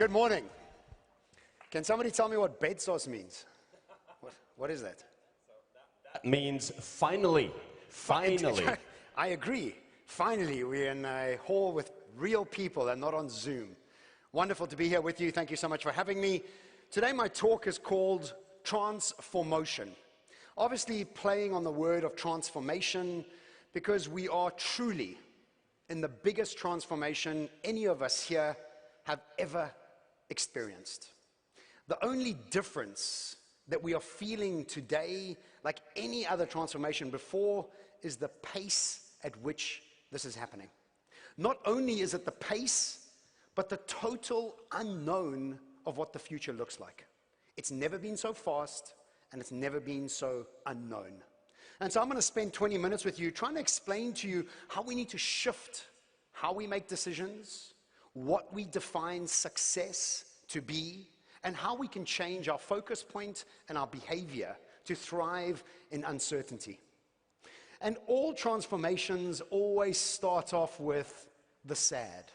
Good morning. Can somebody tell me what bed sauce means? What is that? That means finally. Finally. I agree. Finally, we're in a hall with real people and not on Zoom. Wonderful to be here with you. Thank you so much for having me. Today my talk is called Trans.For.Motion. Obviously playing on the word of transformation because we are truly in the biggest transformation any of us here have ever experienced. The only difference that we are feeling today, like any other transformation before, is the pace at which this is happening. Not only is it the pace, but the total unknown of what the future looks like. It's never been so fast, and it's never been so unknown. And so I'm going to spend 20 minutes with you trying to explain to you how we need to shift how we make decisions, what we define success to be, and how we can change our focus point and our behavior to thrive in uncertainty. And all transformations always start off with the sad.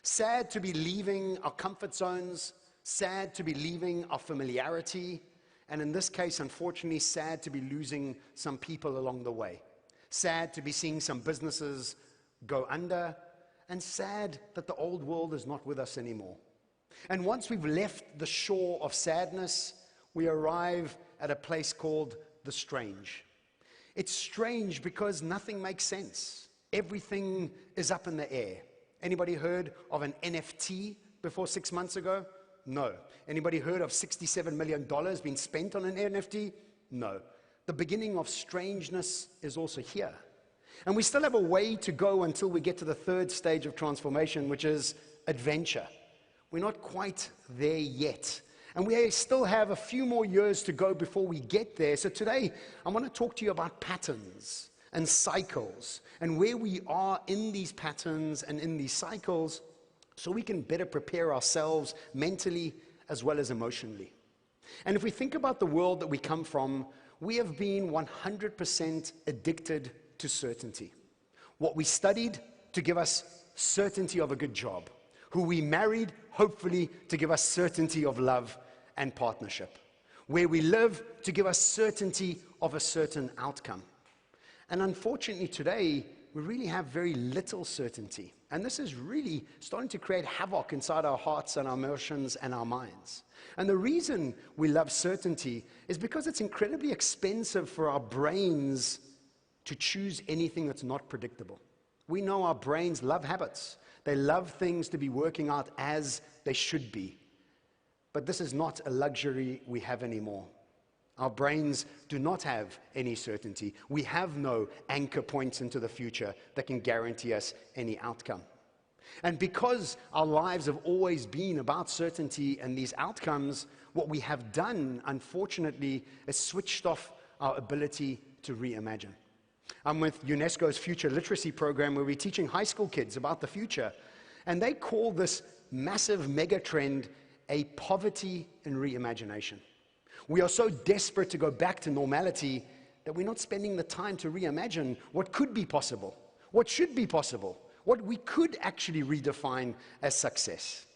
Sad to be leaving our comfort zones, sad to be leaving our familiarity, and in this case, unfortunately, sad to be losing some people along the way. Sad to be seeing some businesses go under, and sad that the old world is not with us anymore. And once we've left the shore of sadness, we arrive at a place called the strange. It's strange because nothing makes sense. Everything is up in the air. Anybody heard of an NFT before 6 months ago? No. Anybody heard of $67 million being spent on an NFT? No. The beginning of strangeness is also here. And we still have a way to go until we get to the third stage of transformation, which is adventure. We're not quite there yet. And we still have a few more years to go before we get there. So today, I want to talk to you about patterns and cycles and where we are in these patterns and in these cycles so we can better prepare ourselves mentally as well as emotionally. And if we think about the world that we come from, we have been 100% addicted to certainty. What we studied to give us certainty of a good job. Who we married, hopefully, to give us certainty of love and partnership. Where we live, to give us certainty of a certain outcome. And unfortunately today, we really have very little certainty. And this is really starting to create havoc inside our hearts and our emotions and our minds. And the reason we love certainty is because it's incredibly expensive for our brains to choose anything that's not predictable. We know our brains love habits. They love things to be working out as they should be. But this is not a luxury we have anymore. Our brains do not have any certainty. We have no anchor points into the future that can guarantee us any outcome. And because our lives have always been about certainty and these outcomes, what we have done, unfortunately, is switched off our ability to reimagine. I'm with UNESCO's Future Literacy Program where we're teaching high school kids about the future. And they call this massive mega trend a poverty in reimagination. We are so desperate to go back to normality that we're not spending the time to reimagine what could be possible, what should be possible, what we could actually redefine as success.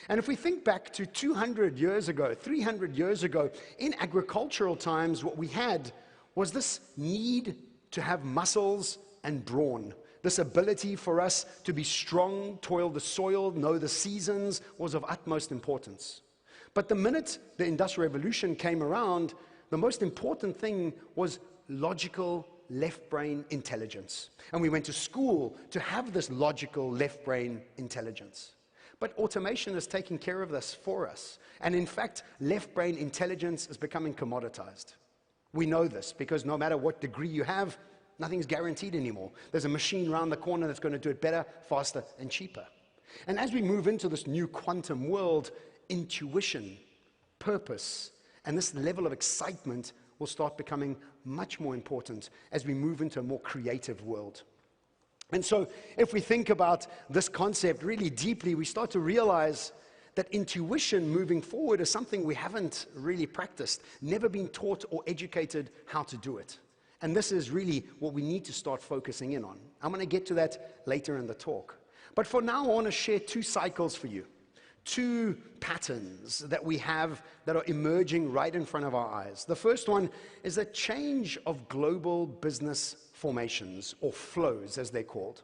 And if we think back to 200 years ago, 300 years ago, in agricultural times, what we had was this need to have muscles and brawn. This ability for us to be strong, toil the soil, know the seasons, was of utmost importance. But the minute the Industrial Revolution came around, the most important thing was logical left brain intelligence. And we went to school to have this logical left brain intelligence. But automation is taking care of this for us. And in fact, left brain intelligence is becoming commoditized. We know this because no matter what degree you have, nothing's guaranteed anymore. There's a machine around the corner that's going to do it better, faster, and cheaper. And as we move into this new quantum world, intuition, purpose, and this level of excitement will start becoming much more important as we move into a more creative world. And so if we think about this concept really deeply, we start to realize that intuition moving forward is something we haven't really practiced, never been taught or educated how to do it. And this is really what we need to start focusing in on. I'm going to get to that later in the talk. But for now, I want to share two cycles for you. two patterns that we have that are emerging right in front of our eyes. The first one is a change of global business formations, or flows as they're called.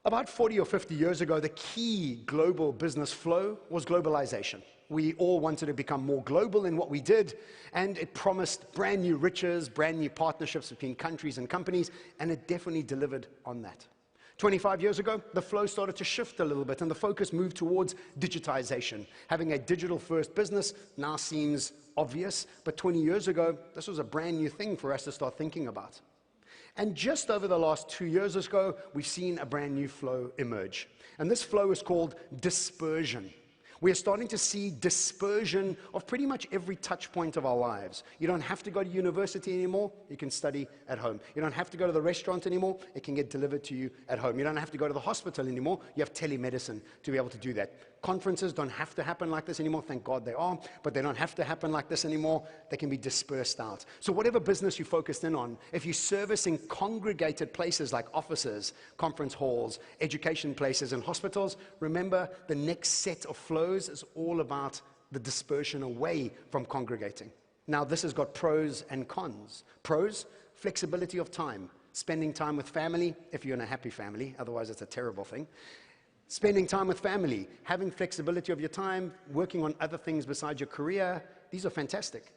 About 40 or 50 years ago, the key global business flow was globalization. We all wanted to become more global in what we did, and it promised brand new riches, brand new partnerships between countries and companies, and it definitely delivered on that. 25 years ago, the flow started to shift a little bit, and the focus moved towards digitization. Having a digital-first business now seems obvious, but 20 years ago, this was a brand new thing for us to start thinking about. And just over the last 2 years or so, we've seen a brand new flow emerge. And this flow is called dispersion. We are starting to see dispersion of pretty much every touch point of our lives. You don't have to go to university anymore, you can study at home. You don't have to go to the restaurant anymore, it can get delivered to you at home. You don't have to go to the hospital anymore, you have telemedicine to be able to do that. Conferences don't have to happen like this anymore, thank God they are, but they don't have to happen like this anymore, they can be dispersed out. So whatever business you focused in on, if you're servicing congregated places like offices, conference halls, education places, and hospitals, remember the next set of flows is all about the dispersion away from congregating. Now this has got pros and cons. Pros, flexibility of time, spending time with family, if you're in a happy family, otherwise it's a terrible thing. Spending time with family, having flexibility of your time, working on other things besides your career, these are fantastic.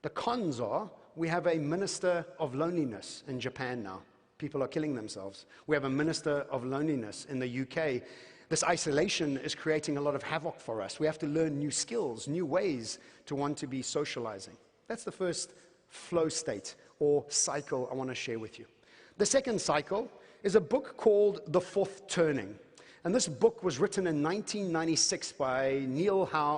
The cons are, we have a minister of loneliness in Japan now. People are killing themselves. We have a minister of loneliness in the UK. This isolation is creating a lot of havoc for us. We have to learn new skills, new ways to want to be socializing. That's the first flow state or cycle I want to share with you. The second cycle is a book called The Fourth Turning. And this book was written in 1996 by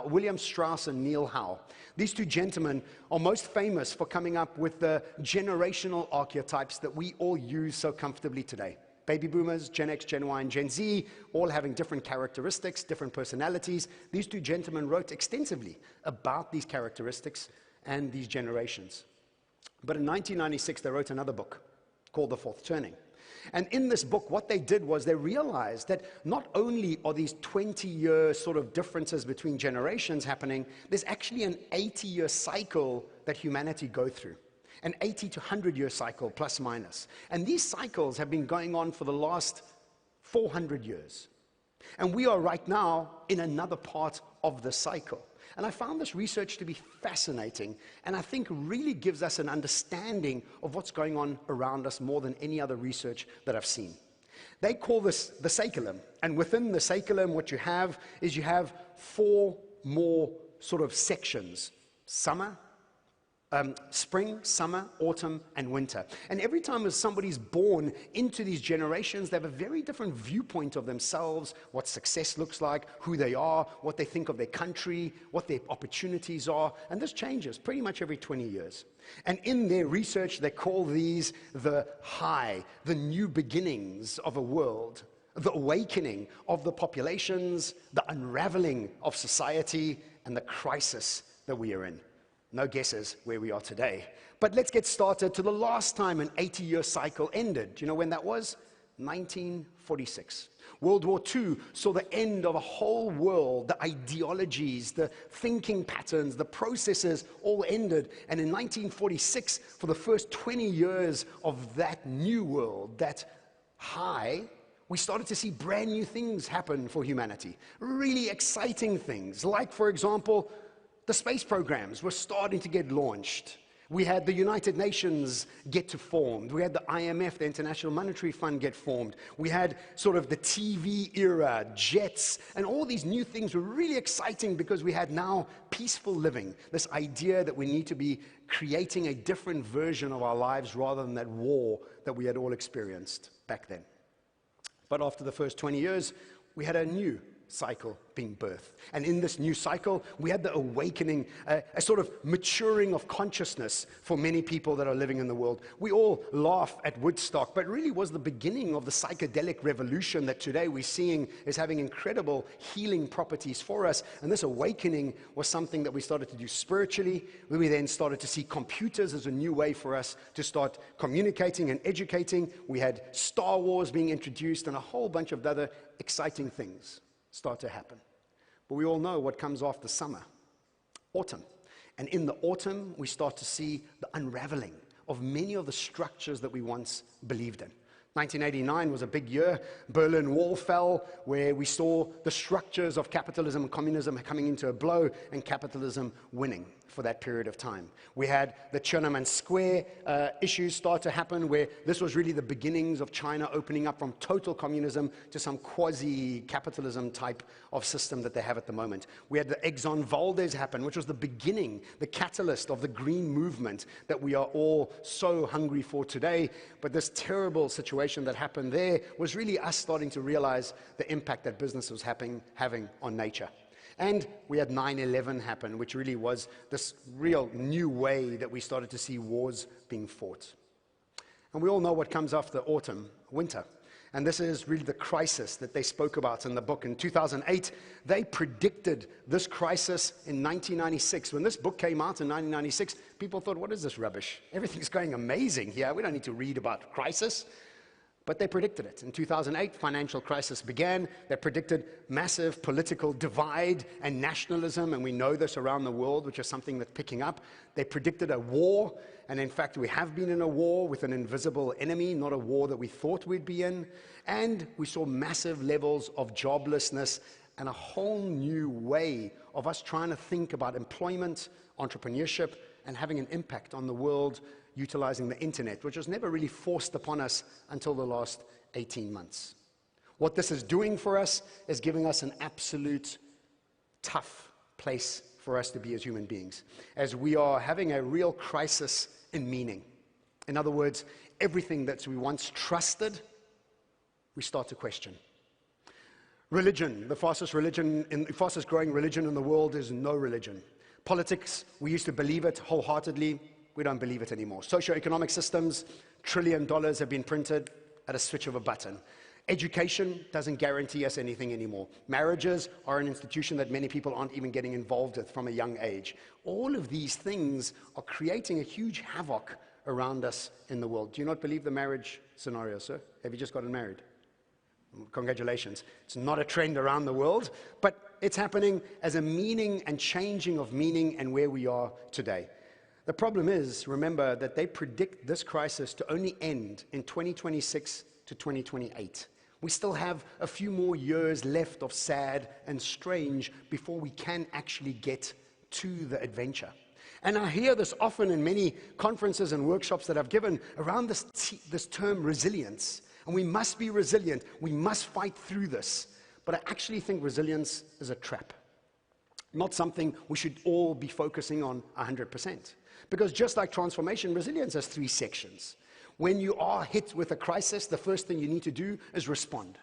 William Strauss and Neil Howe. These two gentlemen are most famous for coming up with the generational archetypes that we all use so comfortably today. Baby boomers, Gen X, Gen Y, and Gen Z, all having different characteristics, different personalities. These two gentlemen wrote extensively about these characteristics and these generations. But in 1996, they wrote another book called The Fourth Turning. And in this book, what they did was they realized that not only are these 20-year sort of differences between generations happening, there's actually an 80-year cycle that humanity go through. An 80 to 100-year cycle, plus minus. And these cycles have been going on for the last 400 years. And we are right now in another part of the cycle. And I found this research to be fascinating, and I think really gives us an understanding of what's going on around us more than any other research that I've seen. They call this the saeculum, and within the saeculum what you have is you have 4 more sort of sections: summer, spring, summer, autumn, and winter. And every time as somebody's born into these generations, they have a very different viewpoint of themselves, what success looks like, who they are, what they think of their country, what their opportunities are. And this changes pretty much every 20 years. And in their research, they call these the high, the new beginnings of a world, the awakening of the populations, the unraveling of society, and the crisis that we are in. No guesses where we are today. But let's get started to the last time an 80-year cycle ended. Do you know when that was? 1946. World War II saw the end of a whole world. The ideologies, the thinking patterns, the processes all ended. And in 1946, for the first 20 years of that new world, that high, we started to see brand new things happen for humanity. Really exciting things. Like, for example, the space programs were starting to get launched. We had the United Nations get to form. We had the IMF, the International Monetary Fund, get formed. We had sort of the TV era, jets, and all these new things were really exciting because we had now peaceful living, this idea that we need to be creating a different version of our lives rather than that war that we had all experienced back then. But after the first 20 years, we had a new cycle being birthed. And in this new cycle, we had the awakening, a sort of maturing of consciousness for many people that are living in the world. We all laugh at Woodstock, but it really was the beginning of the psychedelic revolution that today we're seeing is having incredible healing properties for us. And this awakening was something that we started to do spiritually. We then started to see computers as a new way for us to start communicating and educating. We had Star Wars being introduced and a whole bunch of other exciting things start to happen. But we all know what comes after summer: autumn. And in the autumn, we start to see the unraveling of many of the structures that we once believed in. 1989 was a big year. Berlin Wall fell, where we saw the structures of capitalism and communism coming into a blow, and capitalism winning for that period of time. We had the Tiananmen Square issues start to happen, where this was really the beginnings of China opening up from total communism to some quasi-capitalism type of system that they have at the moment. We had the Exxon Valdez happen, which was the beginning, the catalyst of the green movement that we are all so hungry for today. But this terrible situation that happened there was really us starting to realize the impact that business was having on nature. And we had 9/11 happen, which really was this real new way that we started to see wars being fought. And we all know what comes after autumn: winter. And this is really the crisis that they spoke about in the book. In 2008, they predicted this crisis in 1996. When this book came out in 1996, people thought, what is this rubbish? Everything's going amazing here. We don't need to read about crisis. But they predicted it. In 2008, financial crisis began. They predicted massive political divide and nationalism, and we know this around the world, which is something that's picking up. They predicted a war, and in fact, we have been in a war with an invisible enemy, not a war that we thought we'd be in. And we saw massive levels of joblessness and a whole new way of us trying to think about employment, entrepreneurship, and having an impact on the world, utilizing the internet, which was never really forced upon us until the last 18 months. What this is doing for us is giving us an absolute tough place for us to be as human beings, as we are having a real crisis in meaning. In other words, everything that we once trusted, we start to question. Religion, the fastest growing religion in the world is no religion. Politics, we used to believe it wholeheartedly. We don't believe it anymore. Socioeconomic systems, $1 trillion have been printed at a switch of a button. Education doesn't guarantee us anything anymore. Marriages are an institution that many people aren't even getting involved with from a young age. All of these things are creating a huge havoc around us in the world. Do you not believe the marriage scenario, sir? Have you just gotten married? Congratulations. It's not a trend around the world, but it's happening as a meaning and changing of meaning and where we are today. The problem is, remember, that they predict this crisis to only end in 2026 to 2028. We still have a few more years left of sad and strange before we can actually get to the adventure. And I hear this often in many conferences and workshops that I've given around this term resilience. And we must be resilient. We must fight through this. But I actually think resilience is a trap, not something we should all be focusing on 100%. Because just like transformation, resilience has 3 sections. When you are hit with a crisis, the first thing you need to do is respond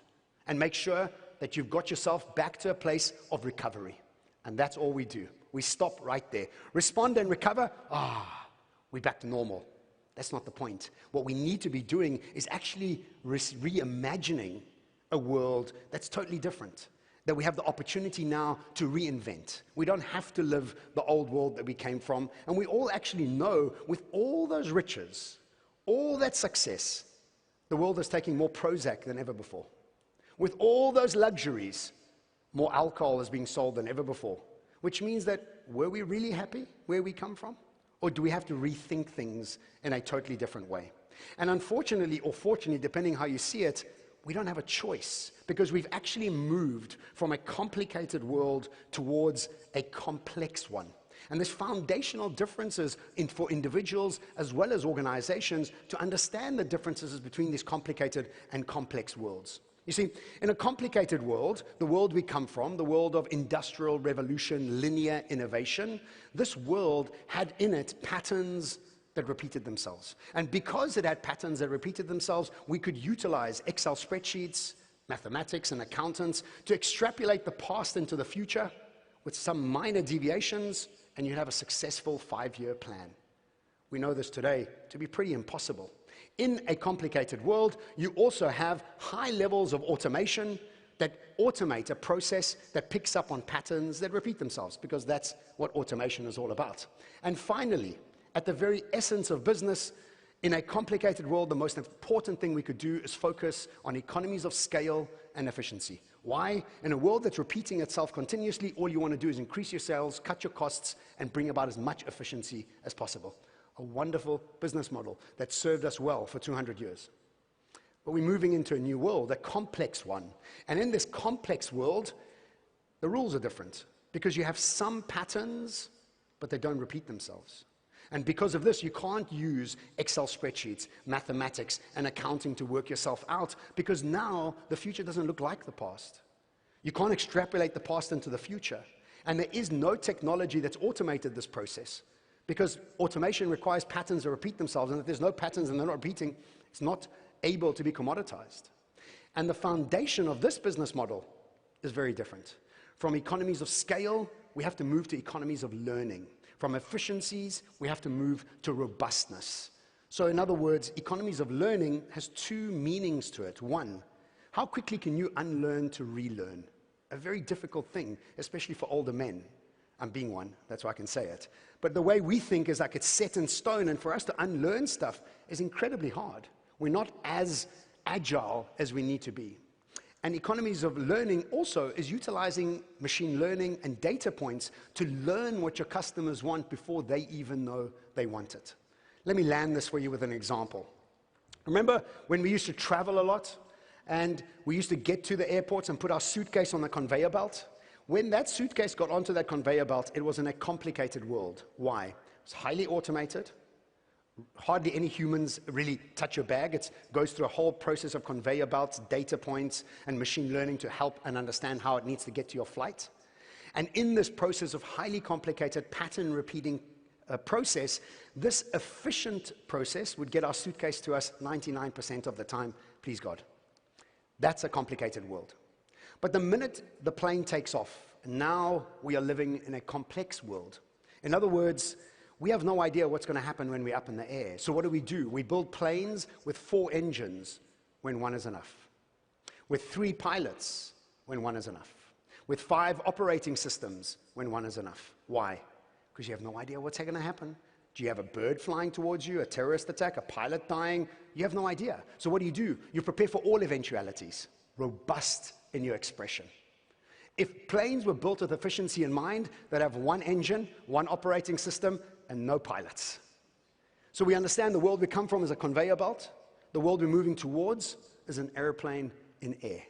and make sure that you've got yourself back to a place of recovery. And that's all we do. We stop right there. Respond and recover. We're back to normal. That's not the point. What we need to be doing is actually reimagining a world that's totally different, that we have the opportunity now to reinvent. We don't have to live the old world that we came from. And we all actually know, with all those riches, all that success, the world is taking more Prozac than ever before. With all those luxuries, more alcohol is being sold than ever before. Which means that, were we really happy where we come from? Or do we have to rethink things in a totally different way? And unfortunately, or fortunately, depending how you see it, we don't have a choice, because we've actually moved from a complicated world towards a complex one. And there's foundational differences for individuals as well as organizations to understand the differences between these complicated and complex worlds. You see, in a complicated world, the world we come from, the world of industrial revolution, linear innovation, this world had in it patterns that repeated themselves. And because it had patterns that repeated themselves, we could utilize Excel spreadsheets, mathematics, and accountants to extrapolate the past into the future with some minor deviations, and you'd have a successful 5-year plan. We know this today to be pretty impossible. In a complicated world, you also have high levels of automation that automate a process that picks up on patterns that repeat themselves, because that's what automation is all about. And finally, at the very essence of business, In a complicated world, the most important thing we could do is focus on economies of scale and efficiency. Why? In a world that's repeating itself continuously, all you want to do is increase your sales, cut your costs, and bring about as much efficiency as possible. A wonderful business model that served us well for 200 years. But we're moving into a new world, a complex one. And in this complex world, the rules are different because you have some patterns, but they don't repeat themselves. And because of this, you can't use Excel spreadsheets, mathematics, and accounting to work yourself out because now the future doesn't look like the past. You can't extrapolate the past into the future. And there is no technology that's automated this process because automation requires patterns to repeat themselves. And if there's no patterns and they're not repeating, it's not able to be commoditized. And the foundation of this business model is very different. From economies of scale, we have to move to economies of learning. From efficiencies, we have to move to robustness. So in other words, economies of learning has two meanings to it. One, how quickly can you unlearn to relearn? A very difficult thing, especially for older men. I'm being one, that's why I can say it. But the way we think is like it's set in stone, and for us to unlearn stuff is incredibly hard. We're not as agile as we need to be. And economies of learning also is utilizing machine learning and data points to learn what your customers want before they even know they want it. Let me land this for you with an example. Remember when we used to travel a lot and we used to get to the airports and put our suitcase on the conveyor belt? When that suitcase got onto that conveyor belt, it was in a complicated world. Why? It was highly automated. Hardly any humans really touch your bag. It goes through a whole process of conveyor belts, data points, and machine learning to help and understand how it needs to get to your flight. And in this process of highly complicated pattern repeating process, this efficient process would get our suitcase to us 99% of the time, please God. That's a complicated world. But the minute the plane takes off, now we are living in a complex world. In other words, we have no idea what's going to happen when we're up in the air. So what do? We build planes with 4 engines when 1 is enough. With 3 pilots when 1 is enough. With 5 operating systems when 1 is enough. Why? Because you have no idea what's going to happen. Do you have a bird flying towards you, a terrorist attack, a pilot dying? You have no idea. So what do? You prepare for all eventualities. Robust in your expression. If planes were built with efficiency in mind, they'd have 1 engine, 1 operating system, and no pilots. So we understand the world we come from is a conveyor belt. The world we're moving towards is an airplane in air.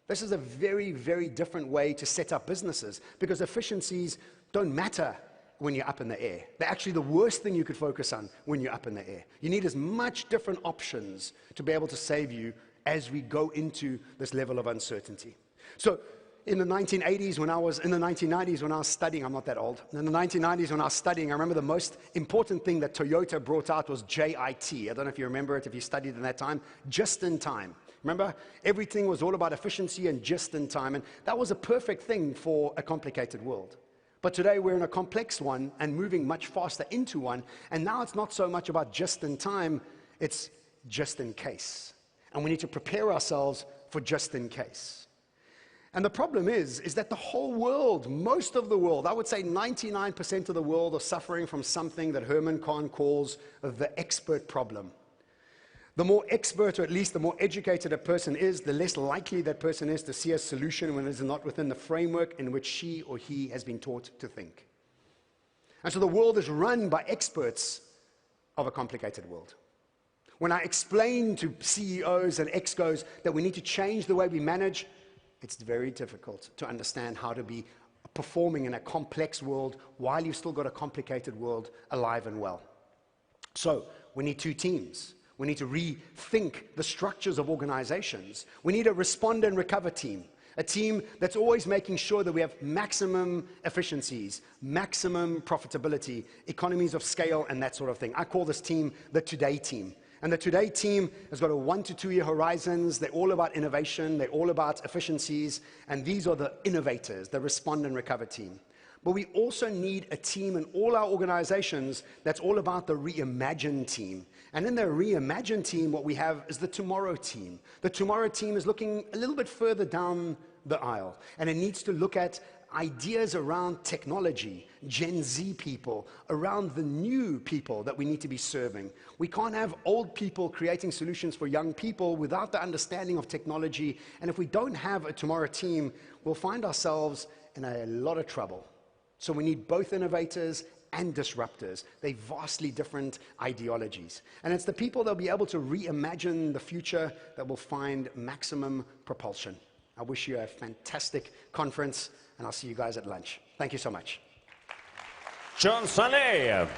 This is a very, very different way to set up businesses because efficiencies don't matter when you're up in the air. They're actually the worst thing you could focus on when you're up in the air. You need as much different options to be able to save you as we go into this level of uncertainty. So in the 1980s, when I was in the 1990s, when I was studying, I'm not that old. In the 1990s, when I was studying, I remember the most important thing that Toyota brought out was JIT. I don't know if you remember it, if you studied in that time, just in time. Remember, everything was all about efficiency and just in time, and that was a perfect thing for a complicated world. But today we're in a complex one and moving much faster into one, and now it's not so much about just in time, it's just in case. And we need to prepare ourselves for just in case. And the problem is that the whole world, most of the world, I would say 99% of the world are suffering from something that Herman Kahn calls the expert problem. The more expert, or at least the more educated a person is, the less likely that person is to see a solution when it is not within the framework in which she or he has been taught to think. And so the world is run by experts of a complicated world. When I explain to CEOs and ExCos that we need to change the way we manage, it's very difficult to understand how to be performing in a complex world while you've still got a complicated world alive and well. So we need 2 teams. We need to rethink the structures of organizations. We need a respond and recover team, a team that's always making sure that we have maximum efficiencies, maximum profitability, economies of scale, and that sort of thing. I call this team the Today team. And the Today team has got a 1 to 2 year horizons. They're all about innovation. They're all about efficiencies. And these are the innovators, the respond and recover team. But we also need a team in all our organizations that's all about the reimagine team. And in the reimagine team, what we have is the tomorrow team. The tomorrow team is looking a little bit further down the aisle. And it needs to look at ideas around technology, Gen Z people, around the new people that we need to be serving. We can't have old people creating solutions for young people without the understanding of technology. And if we don't have a tomorrow team, we'll find ourselves in a lot of trouble. So we need both innovators and disruptors. They're vastly different ideologies. And it's the people that'll be able to reimagine the future that will find maximum propulsion. I wish you a fantastic conference, and I'll see you guys at lunch. Thank you so much. Sanei.